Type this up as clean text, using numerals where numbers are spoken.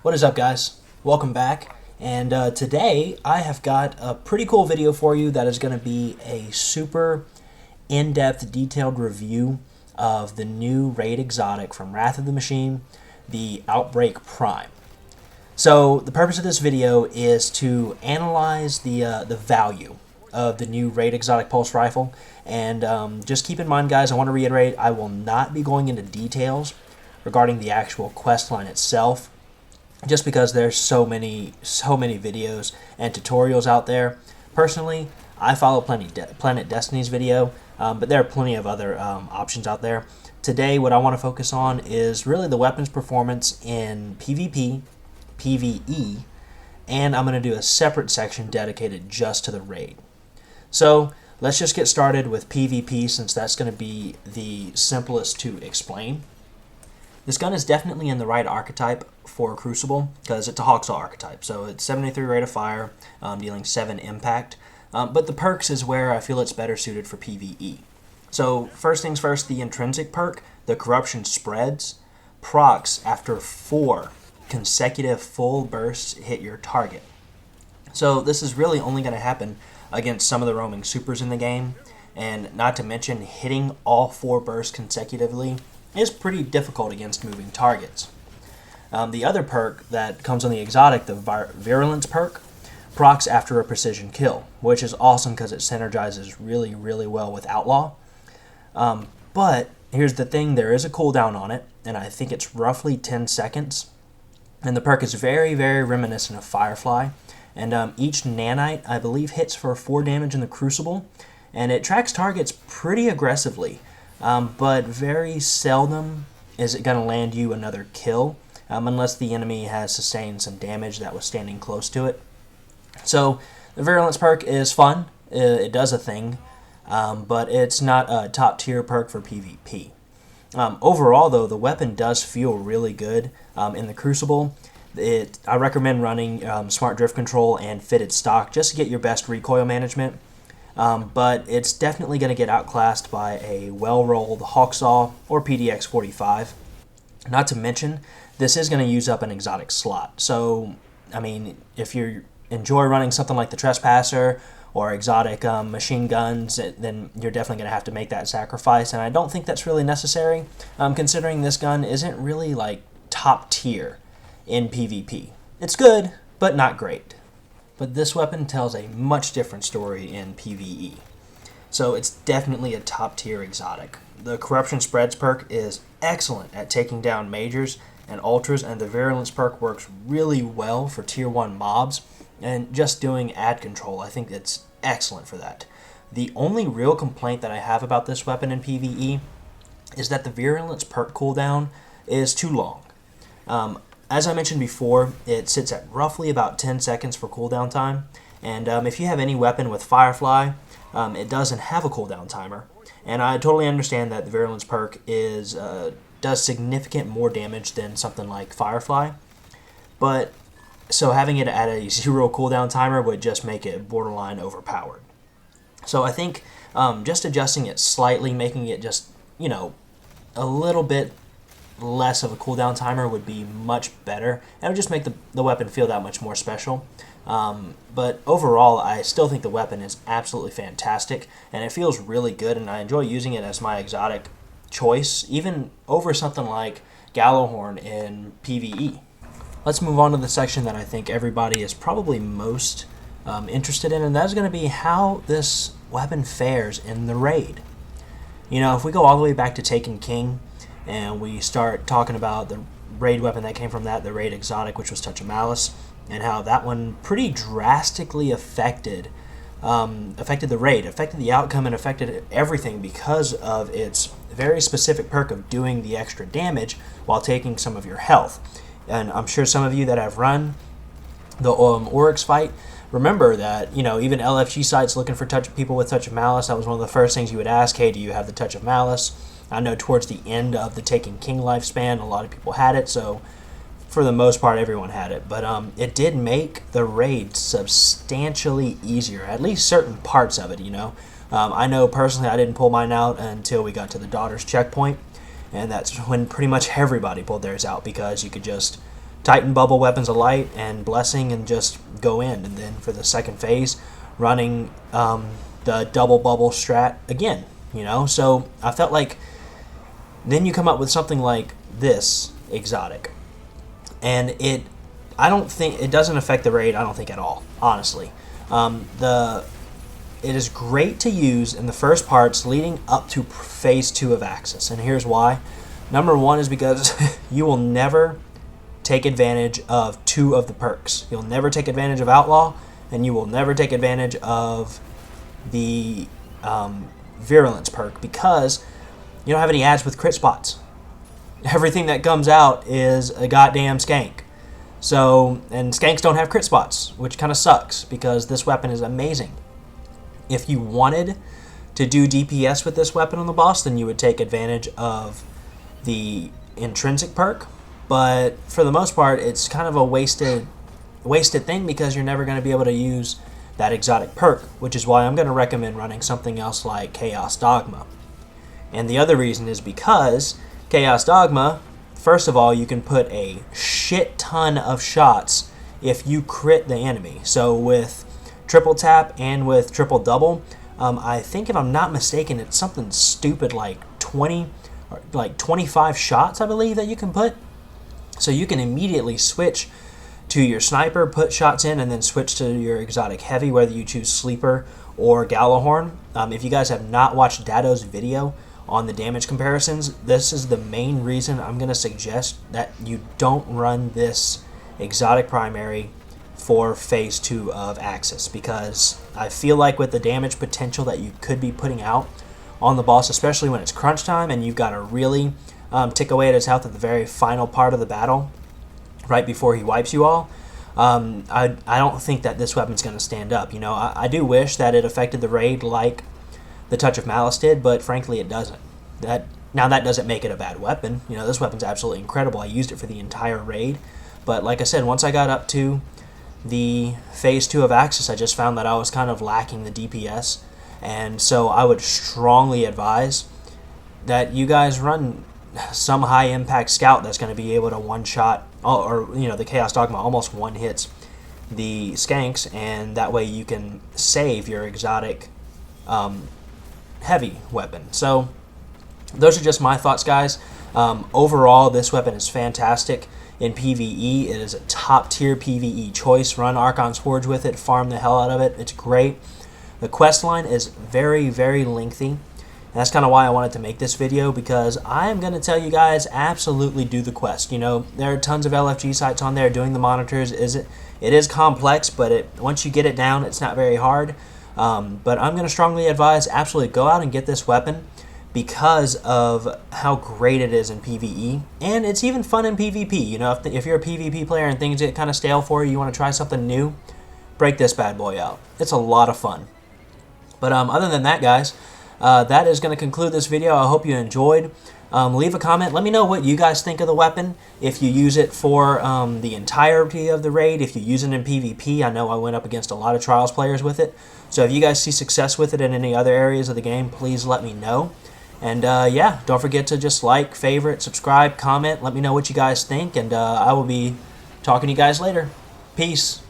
What is up, guys? Welcome back. And today I have got a pretty cool video for you that is going to be a super in-depth, detailed review of the new raid exotic from Wrath of the Machine, the Outbreak Prime. So the purpose of this video is to analyze the value of the new raid exotic pulse rifle. And just keep in mind, guys, I want to reiterate, I will not be going into details regarding the actual quest line itself, just because there's so many videos and tutorials out there. Personally, I follow Planet Destiny's video, but there are plenty of other options out there. Today, what I want to focus on is really the weapons performance in PvP, PvE, and I'm going to do a separate section dedicated just to the raid. So let's just get started with PvP, since that's going to be the simplest to explain. This gun is definitely in the right archetype for Crucible, because it's a Hawksaw archetype. So it's 73 rate of fire, dealing 7 impact. But the perks is where I feel it's better suited for PvE. So first things first, the intrinsic perk, the Corruption Spreads, procs after 4 consecutive full bursts hit your target. So this is really only going to happen against some of the roaming supers in the game, and not to mention hitting all 4 bursts consecutively is pretty difficult against moving targets. The other perk that comes on the exotic, the Virulence perk, procs after a precision kill, which is awesome because it synergizes really well with Outlaw. But here's the thing, there is a cooldown on it, and I think it's roughly 10 seconds. And the perk is very reminiscent of Firefly. And each nanite, I believe, hits for 4 damage in the Crucible, and it tracks targets pretty aggressively. But very seldom is it going to land you another kill, unless the enemy has sustained some damage that was standing close to it. So the Virulence perk is fun, it does a thing, but it's not a top tier perk for PvP. Overall though, the weapon does feel really good in the Crucible. I recommend running Smart Drift Control and Fitted Stock just to get your best recoil management. But it's definitely going to get outclassed by a well-rolled Hawksaw or PDX-45. Not to mention, this is going to use up an exotic slot. So, I mean, if you enjoy running something like the Trespasser or exotic machine guns, then you're definitely going to have to make that sacrifice. And I don't think that's really necessary, considering this gun isn't really like top tier in PvP. It's good, but not great. But this weapon tells a much different story in PvE. So it's definitely a top tier exotic. The Corruption Spreads perk is excellent at taking down majors and ultras, and the Virulence perk works really well for tier 1 mobs, and just doing ad control, I think it's excellent for that. The only real complaint that I have about this weapon in PvE is that the Virulence perk cooldown is too long. As I mentioned before, it sits at roughly about 10 seconds for cooldown time, and if you have any weapon with Firefly, it doesn't have a cooldown timer. And I totally understand that the Virulence perk does significant more damage than something like Firefly, but so having it at a 0 cooldown timer would just make it borderline overpowered. So I think just adjusting it slightly, making it just, a little bit less of a cooldown timer would be much better, and it would just make the weapon feel that much more special. But overall, I still think the weapon is absolutely fantastic, and it feels really good, and I enjoy using it as my exotic choice, even over something like Gallowhorn in PvE. Let's move on to the section that I think everybody is probably most interested in, and that's going to be how this weapon fares in the raid. If we go all the way back to Taken King, and we start talking about the raid weapon that came from that, the raid exotic, which was Touch of Malice, and how that one pretty drastically affected the raid, affected the outcome, and affected everything because of its very specific perk of doing the extra damage while taking some of your health. And I'm sure some of you that have run the Oryx fight remember that, even LFG sites looking for people with Touch of Malice, that was one of the first things you would ask, hey, do you have the Touch of Malice? I know towards the end of the Taken King lifespan, a lot of people had it, so for the most part, everyone had it. But it did make the raid substantially easier, at least certain parts of it, I know personally I didn't pull mine out until we got to the Daughter's checkpoint, and that's when pretty much everybody pulled theirs out, because you could just Titan Bubble, Weapons of Light, and Blessing, and just go in. And then for the second phase, running the double bubble strat again. So I felt like then you come up with something like this exotic, and it doesn't affect the raid. I don't think at all, honestly. It is great to use in the first parts leading up to phase 2 of Axis, and here's why. Number one is because you will never take advantage of 2 of the perks. You'll never take advantage of Outlaw, and you will never take advantage of the Virulence perk because you don't have any ads with crit spots. Everything that comes out is a goddamn skank. So, and skanks don't have crit spots, which kind of sucks because this weapon is amazing. If you wanted to do DPS with this weapon on the boss, then you would take advantage of the intrinsic perk. But for the most part, it's kind of a wasted thing because you're never going to be able to use that exotic perk, which is why I'm going to recommend running something else like Chaos Dogma. And the other reason is because Chaos Dogma, first of all, you can put a shit ton of shots if you crit the enemy. So with triple tap and with triple double, I think if I'm not mistaken, it's something stupid like 20 or like 25 shots, I believe, that you can put. So you can immediately switch to your sniper, put shots in, and then switch to your exotic heavy, whether you choose Sleeper or Gallahorn. If you guys have not watched Dado's video on the damage comparisons, this is the main reason I'm going to suggest that you don't run this exotic primary for phase 2 of Axis, because I feel like with the damage potential that you could be putting out on the boss, especially when it's crunch time and you've got to really tick away at his health at the very final part of the battle, right before he wipes you all, I don't think that this weapon's going to stand up. I do wish that it affected the raid like the Touch of Malice did, but frankly it doesn't. That doesn't make it a bad weapon. This weapon's absolutely incredible. I used it for the entire raid, but like I said, once I got up to the phase 2 of Axis, I just found that I was kind of lacking the DPS, and so I would strongly advise that you guys run some high impact scout that's going to be able to one shot, or the Chaos Dogma almost one hits the skanks, and that way you can save your exotic heavy weapon. So those are just my thoughts, guys. Overall, this weapon is fantastic in PvE. It is a top tier PvE choice. Run Archon's Forge with it, farm the hell out of it. It's great. The quest line is very, very lengthy. And that's kind of why I wanted to make this video, because I am going to tell you guys, absolutely do the quest. There are tons of LFG sites on there doing the monitors. It is complex, but once you get it down, it's not very hard. But I'm going to strongly advise, absolutely go out and get this weapon because of how great it is in PvE. And it's even fun in PvP. If you're a PvP player and things get kind of stale for you, you want to try something new, break this bad boy out. It's a lot of fun. But other than that, guys, that is going to conclude this video. I hope you enjoyed. Leave a comment. Let me know what you guys think of the weapon. If you use it for the entirety of the raid, if you use it in PvP. I know I went up against a lot of Trials players with it. So if you guys see success with it in any other areas of the game, please let me know. And yeah, don't forget to just like, favorite, subscribe, comment. Let me know what you guys think. And I will be talking to you guys later. Peace.